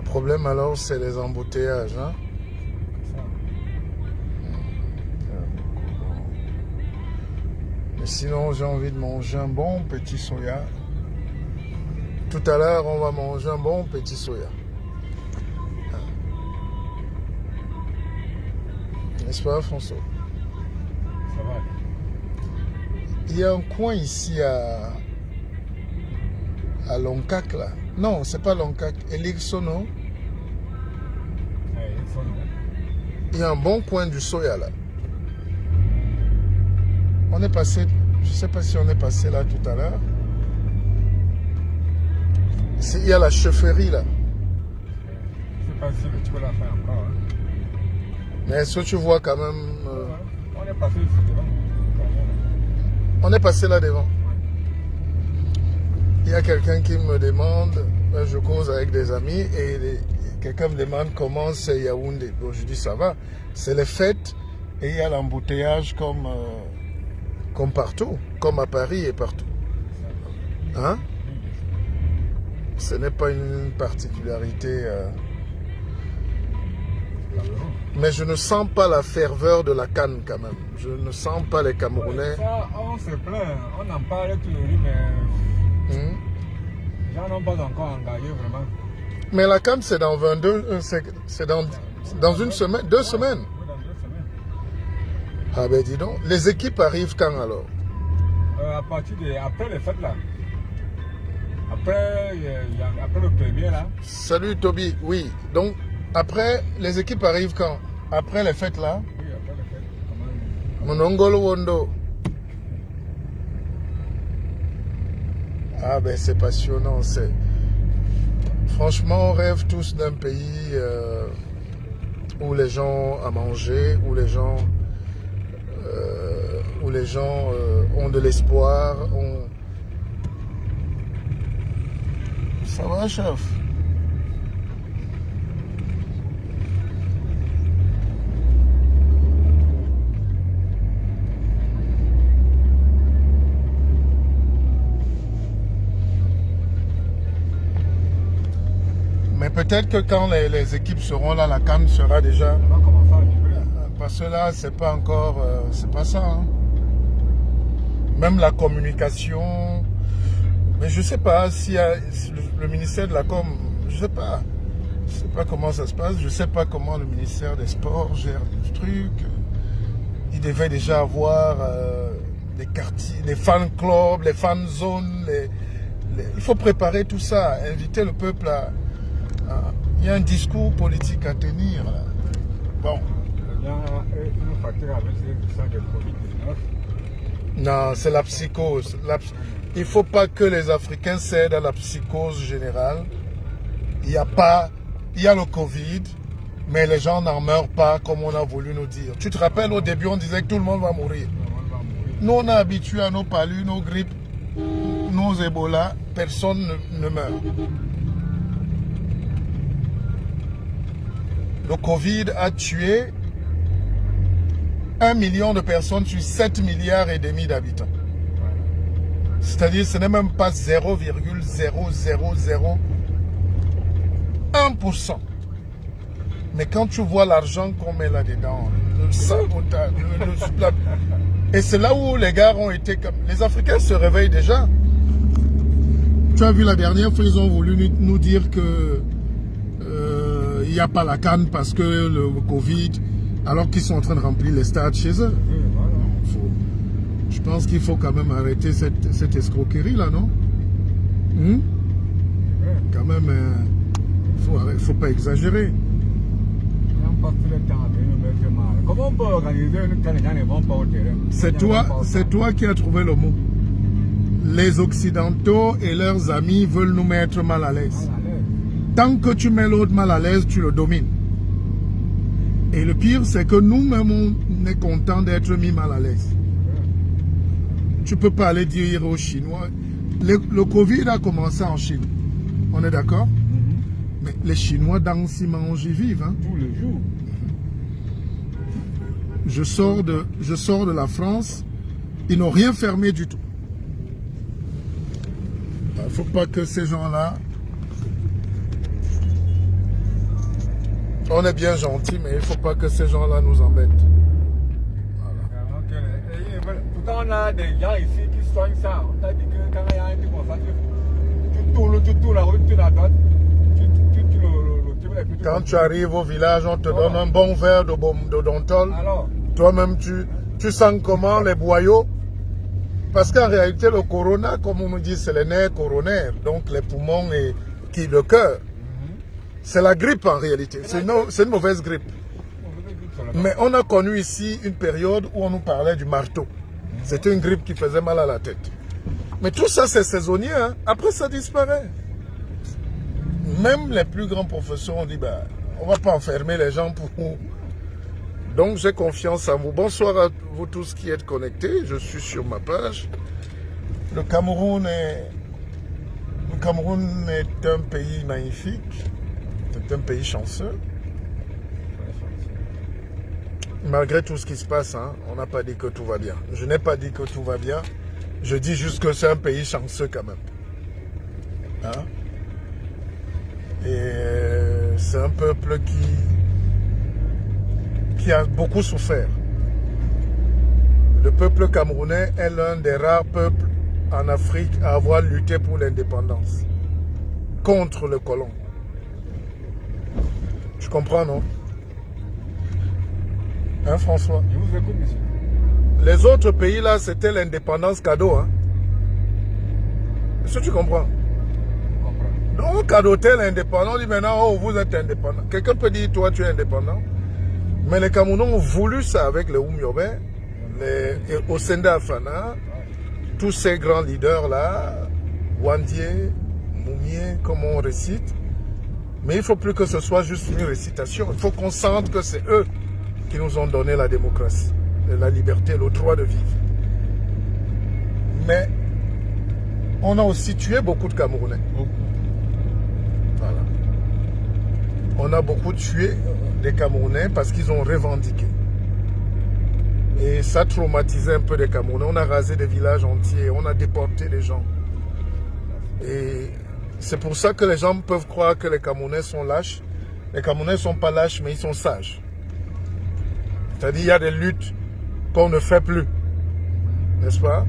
problème alors, c'est les embouteillages. Hein? Mais sinon, j'ai envie de manger un bon petit soya. Tout à l'heure, on va manger un bon petit soya. N'est-ce pas, François? Ça va. Il y a un coin ici à Loncac, là. Non, c'est pas Loncac. Elixono. Il y a un bon coin du soya, là. On est passé, je ne sais pas si on est passé là tout à l'heure. Il y a la chaufferie, là. Je ne sais pas si tu peux la faire encore. Hein. Mais est-ce que tu vois quand même... On est passé ici devant. On est passé là devant. Il y a quelqu'un qui me demande, je cause avec des amis, et quelqu'un me demande comment c'est Yaoundé. Bon, je dis ça va, c'est les fêtes, et il y a l'embouteillage comme partout, comme à Paris et partout. Hein? Ce n'est pas une particularité... Mais je ne sens pas la ferveur de la canne quand même. Je ne sens pas les Camerounais. Ça, on se plaint, on en parle tous les jours, mais les gens n'ont pas encore engagé vraiment. Mais la canne, c'est dans 22, c'est dans une semaine, 2 semaines. Oui, dans 2 semaines. Ah ben dis donc, les équipes arrivent quand alors? À partir de, après les fêtes là. Après le premier là. Salut Toby, oui. Donc, après, les équipes arrivent quand? Après les fêtes là? Oui, après les fêtes. Comment... Monongolo Wondo. Ah ben c'est passionnant. Franchement, on rêve tous d'un pays où les gens ont à manger, où les gens ont de l'espoir. Ça va, chef? Mais peut-être que quand les équipes seront là, la CAN sera déjà... On va commencer à vivre. Parce que là, c'est pas encore... c'est pas ça. Hein. Même la communication... Mais je sais pas si le ministère de la Com... Je sais pas. Je sais pas comment ça se passe. Je sais pas comment le ministère des Sports gère le truc. Il devait déjà avoir des quartiers, les fan clubs, les fan zones. Il faut préparer tout ça. Inviter le peuple à... Il y a un discours politique à tenir. Là. Bon. Il y a une facture avec ça de Covid-19. Non, c'est la psychose. Il ne faut pas que les Africains cèdent à la psychose générale. Il y a le Covid, mais les gens n'en meurent pas comme on a voulu nous dire. Tu te rappelles, au début, on disait que tout le monde va mourir. Nous, on est habitués à nos palus, nos grippes, nos Ebola. Personne ne meurt. Le Covid a tué 1 million de personnes sur 7 milliards et demi d'habitants. C'est-à-dire ce n'est même pas 0,0001%. Mais quand tu vois l'argent qu'on met là-dedans, le sabotage, et c'est là où les gars ont été comme... Les Africains se réveillent déjà. Tu as vu la dernière fois, ils ont voulu nous dire que il n'y a pas la canne parce que le Covid, alors qu'ils sont en train de remplir les stades chez eux. Oui, voilà. Je pense qu'il faut quand même arrêter cette escroquerie là, non? Quand même, il faut pas exagérer. Comment on peut organiser une canne, les gens ne vont pas au terrain? C'est toi qui as trouvé le mot. Les Occidentaux et leurs amis veulent nous mettre mal à l'aise. Tant que tu mets l'autre mal à l'aise, tu le domines. Et le pire, c'est que nous-mêmes, on est content d'être mis mal à l'aise. Tu ne peux pas aller dire aux Chinois. Le Covid a commencé en Chine. On est d'accord? Mais les Chinois dansent, ils mangent, ils vivent. Hein? Tous les jours. Je sors de la France. Ils n'ont rien fermé du tout. Il ne faut pas que ces gens-là... On est bien gentil, mais il ne faut pas que ces gens-là nous embêtent. Voilà. Pourtant, on a des gens ici qui soignent ça. On t'a dit que quand il y a un truc comme ça, tu tournes la route, tu la droite, quand tu arrives au village, on te donne un bon verre de Dontol. Toi-même, tu sens comment les boyaux. Parce qu'en réalité, le corona, comme on nous dit, c'est les nerfs coronaires, donc les poumons et le cœur. C'est la grippe en réalité. C'est une mauvaise grippe. Mais on a connu ici une période où on nous parlait du marteau. C'était une grippe qui faisait mal à la tête. Mais tout ça, c'est saisonnier. Hein? Après, ça disparaît. Même les plus grands professeurs ont dit, bah, on ne va pas enfermer les gens pour nous. Donc, j'ai confiance en vous. Bonsoir à vous tous qui êtes connectés. Je suis sur ma page. Le Cameroun est un pays magnifique. C'est un pays chanceux. Malgré tout ce qui se passe, hein, on n'a pas dit que tout va bien. Je n'ai pas dit que tout va bien. Je dis juste que c'est un pays chanceux quand même. Hein? Et c'est un peuple qui a beaucoup souffert. Le peuple camerounais est l'un des rares peuples en Afrique à avoir lutté pour l'indépendance. Contre le colon. Tu comprends, non? Hein, François? Je vous écoute, monsieur. Les autres pays, là, c'était l'indépendance cadeau. Hein? Est-ce que tu comprends? Je comprends. Donc, on cadeautait l'indépendance. On dit maintenant, oh, vous êtes indépendant. Quelqu'un peut dire, toi, tu es indépendant. Mais les Camerounais ont voulu ça avec les Oumyobé, les Osenda Afana, tous ces grands leaders-là, Wandier, Moumié, comme on récite. Mais il ne faut plus que ce soit juste une récitation. Il faut qu'on sente que c'est eux qui nous ont donné la démocratie, la liberté, le droit de vivre. Mais on a aussi tué beaucoup de Camerounais. Voilà. On a beaucoup tué des Camerounais parce qu'ils ont revendiqué. Et ça traumatisait un peu les Camerounais. On a rasé des villages entiers, on a déporté des gens. Et c'est pour ça que les gens peuvent croire que les Camerounais sont lâches. Les Camerounais ne sont pas lâches, mais ils sont sages. C'est-à-dire qu'il y a des luttes qu'on ne fait plus. N'est-ce pas?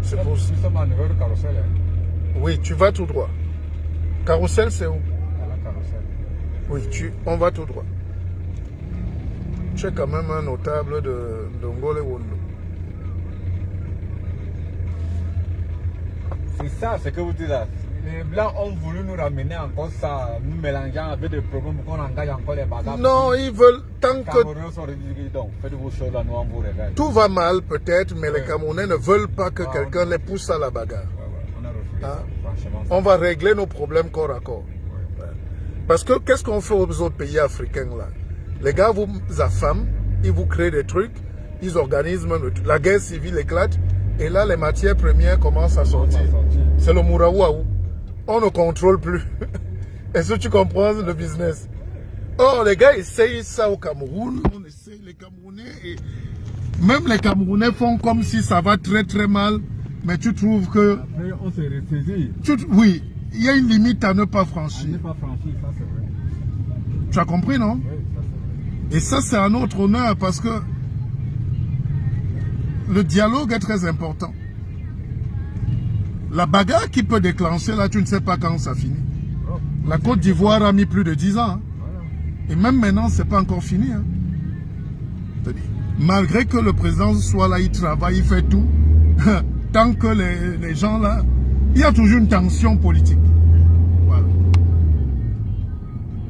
C'est pour ça. Nous sommes à 9h de Carrousel. Oui, tu vas tout droit. Carrousel, c'est où? À la Carrousel. Oui, on va tout droit. Tu es quand même un notable de Ngolé Wondo. C'est ça, ce que vous dites là. Les Blancs ont voulu nous ramener encore ça, nous mélangeant avec des problèmes qu'on engage encore les bagarres. Non, ils veulent, tant que donc, faites-vous choses là, nous on vous regarde. tout va mal peut-être, mais les Camerounais ne veulent pas que quelqu'un les pousse à la bagarre. On a refusé ça, franchement. On va régler nos problèmes corps à corps. Parce que qu'est-ce qu'on fait aux autres pays africains là? Les gars vous affament, ils vous créent des trucs, ils organisent même la guerre civile éclate, et là les matières premières commencent à sortir. C'est le Mouraouaou. On ne contrôle plus. Est-ce que tu comprends le business? Oh, les gars essayent ça au Cameroun. On essaye les Camerounais. Et même les Camerounais font comme si ça va très très mal. Mais tu trouves que... Après, on se ressaisit. Oui, il y a une limite à ne pas franchir. On n'est pas franchi, ça c'est vrai. Tu as compris, non? Oui, ça c'est vrai. Et ça, c'est à notre honneur parce que le dialogue est très important. La bagarre qui peut déclencher, là, tu ne sais pas quand ça finit. La Côte d'Ivoire a mis plus de 10 ans. Hein. Et même maintenant, ce n'est pas encore fini. Hein. Malgré que le président soit là, il travaille, il fait tout. Tant que les gens là, il y a toujours une tension politique. Voilà.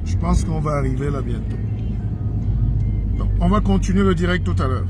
Je pense qu'on va arriver là bientôt. Donc, on va continuer le direct tout à l'heure.